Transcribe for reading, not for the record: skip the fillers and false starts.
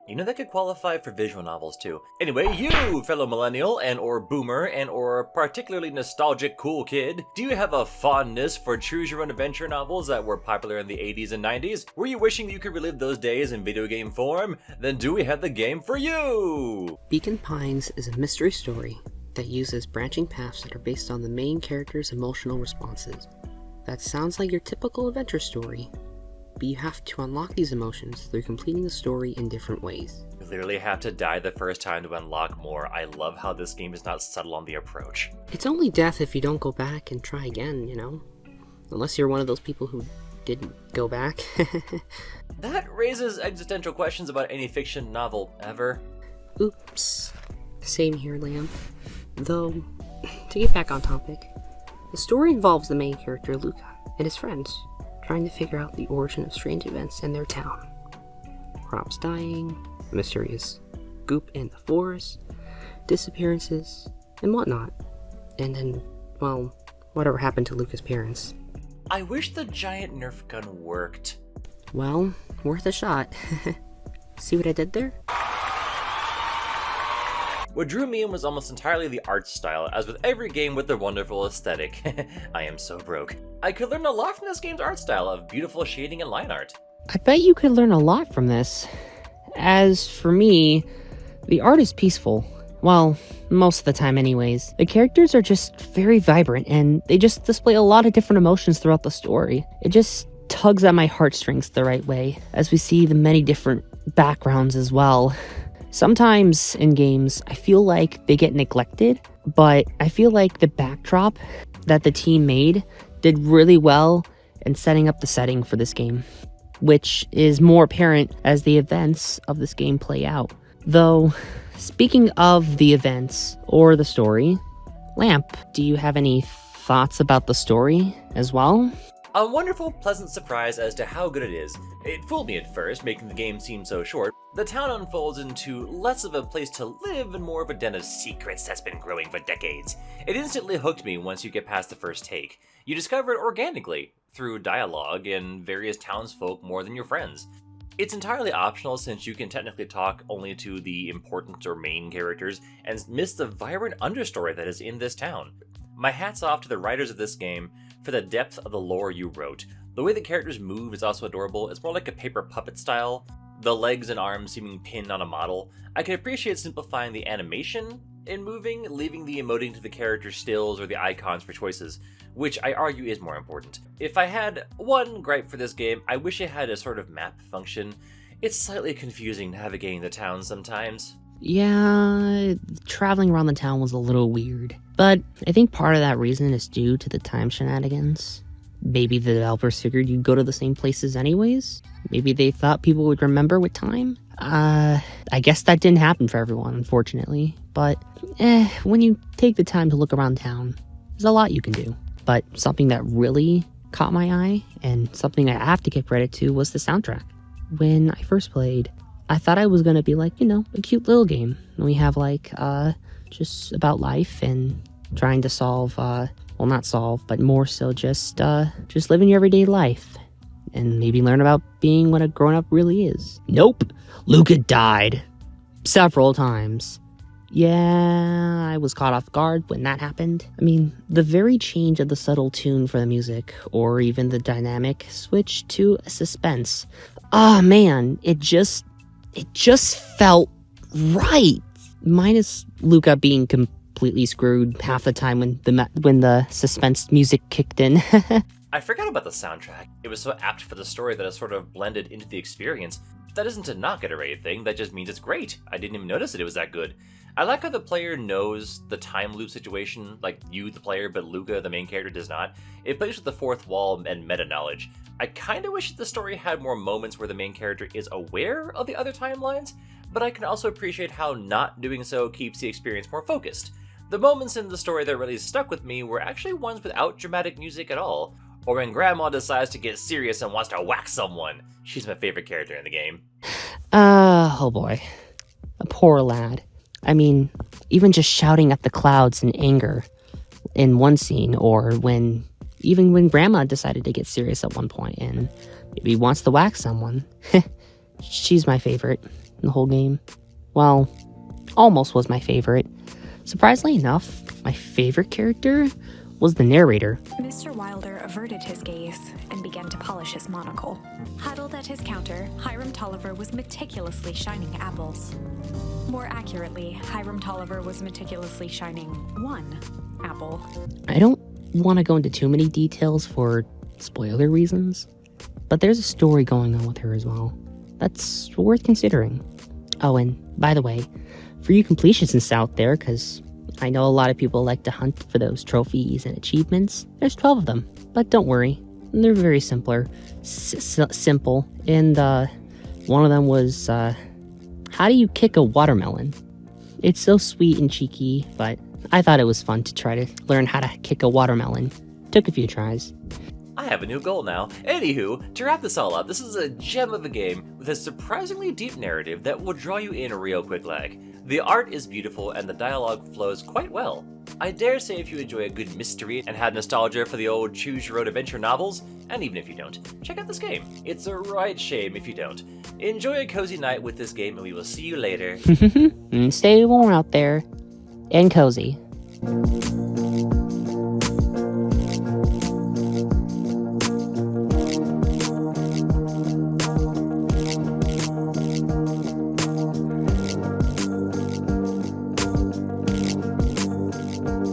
You know, that could qualify for visual novels too. Anyway, you, fellow millennial and or boomer and or particularly nostalgic cool kid, do you have a fondness for choose your own adventure novels that were popular in the 80s and 90s? Were you wishing you could relive those days in video game form? Then do we have the game for you? Beacon Pines is a mystery story that uses branching paths that are based on the main character's emotional responses. That sounds like your typical adventure story, but you have to unlock these emotions through completing the story in different ways. You literally have to die the first time to unlock more. I love how this game is not subtle on the approach. It's only death if you don't go back and try again, you know? Unless you're one of those people who didn't go back. That raises existential questions about any fiction novel ever. Oops. Same here, Liam. Though, to get back on topic, the story involves the main character, Luca, and his friends, trying to figure out the origin of strange events in their town. Crops dying, a mysterious goop in the forest, disappearances, and whatnot. And then, well, whatever happened to Luca's parents. I wish the giant Nerf gun worked. Well, worth a shot. See what I did there? What drew me in was almost entirely the art style, as with every game with their wonderful aesthetic. I am so broke. I could learn a lot from this game's art style of beautiful shading and line art. I bet you could learn a lot from this. As for me, the art is peaceful. Well, most of the time anyways. The characters are just very vibrant, and they just display a lot of different emotions throughout the story. It just tugs at my heartstrings the right way, as we see the many different backgrounds as well. Sometimes in games, I feel like they get neglected, but I feel like the backdrop that the team made did really well in setting up the setting for this game, which is more apparent as the events of this game play out. Though, speaking of the events or the story, Lamp, do you have any thoughts about the story as well? A wonderful, pleasant surprise as to how good it is. It fooled me at first, making the game seem so short. The town unfolds into less of a place to live and more of a den of secrets that's been growing for decades. It instantly hooked me once you get past the first take. You discover it organically, through dialogue and various townsfolk more than your friends. It's entirely optional since you can technically talk only to the important or main characters and miss the vibrant understory that is in this town. My hat's off to the writers of this game for the depth of the lore you wrote. The way the characters move is also adorable. It's more like a paper puppet style, the legs and arms seeming pinned on a model. I can appreciate simplifying the animation in moving, leaving the emoting to the character stills or the icons for choices, which I argue is more important. If I had one gripe for this game, I wish it had a sort of map function. It's slightly confusing navigating the town sometimes. Yeah, traveling around the town was a little weird, but I think part of that reason is due to the time shenanigans. Maybe the developers figured you'd go to the same places anyways. Maybe they thought people would remember with time. I guess that didn't happen for everyone, unfortunately. But, when you take the time to look around town, there's a lot you can do. But something that really caught my eye, and something I have to give credit to, was the soundtrack. When I first played, I thought I was gonna be like, a cute little game. And we have just about life and trying to solve, well, not solve, but more so just living your everyday life. And maybe learn about being what a grown-up really is. Nope. Luca died. Several times. Yeah, I was caught off guard when that happened. I mean, the very change of the subtle tune for the music, or even the dynamic switch to a suspense. Ah, man, it just felt right. Minus Luca being completely screwed half the time when the suspense music kicked in. I forgot about the soundtrack. It was so apt for the story that it sort of blended into the experience. That isn't to knock it or anything, that just means it's great. I didn't even notice that it was that good. I like how the player knows the time loop situation, like you, the player, but Luca, the main character, does not. It plays with the fourth wall and meta-knowledge. I kinda wish the story had more moments where the main character is aware of the other timelines, but I can also appreciate how not doing so keeps the experience more focused. The moments in the story that really stuck with me were actually ones without dramatic music at all, or when Grandma decides to get serious and wants to whack someone. She's my favorite character in the game. Oh boy. A poor lad. I mean, even just shouting at the clouds in anger in one scene, or even when Grandma decided to get serious at one point and maybe wants to whack someone. She's my favorite. in the whole game. Well, almost was my favorite. Surprisingly enough, my favorite character was the narrator. Mr. Wilder averted his gaze and began to polish his monocle. Huddled at his counter, Hiram Tolliver was meticulously shining apples. More accurately, Hiram Tolliver was meticulously shining one apple. I don't want to go into too many details for spoiler reasons, but there's a story going on with her as well. That's worth considering. Oh, and by the way, for you completionists out there, because I know a lot of people like to hunt for those trophies and achievements, there's 12 of them, but don't worry, they're very simple, and one of them was, how do you kick a watermelon? It's so sweet and cheeky, but I thought it was fun to try to learn how to kick a watermelon. Took a few tries. I have a new goal now. Anywho, to wrap this all up, this is a gem of a game with a surprisingly deep narrative that will draw you in real quick like. The art is beautiful and the dialogue flows quite well. I dare say if you enjoy a good mystery and had nostalgia for the old choose-your-own adventure novels, and even if you don't, check out this game. It's a right shame if you don't. Enjoy a cozy night with this game and we will see you later. Stay warm out there, and cozy.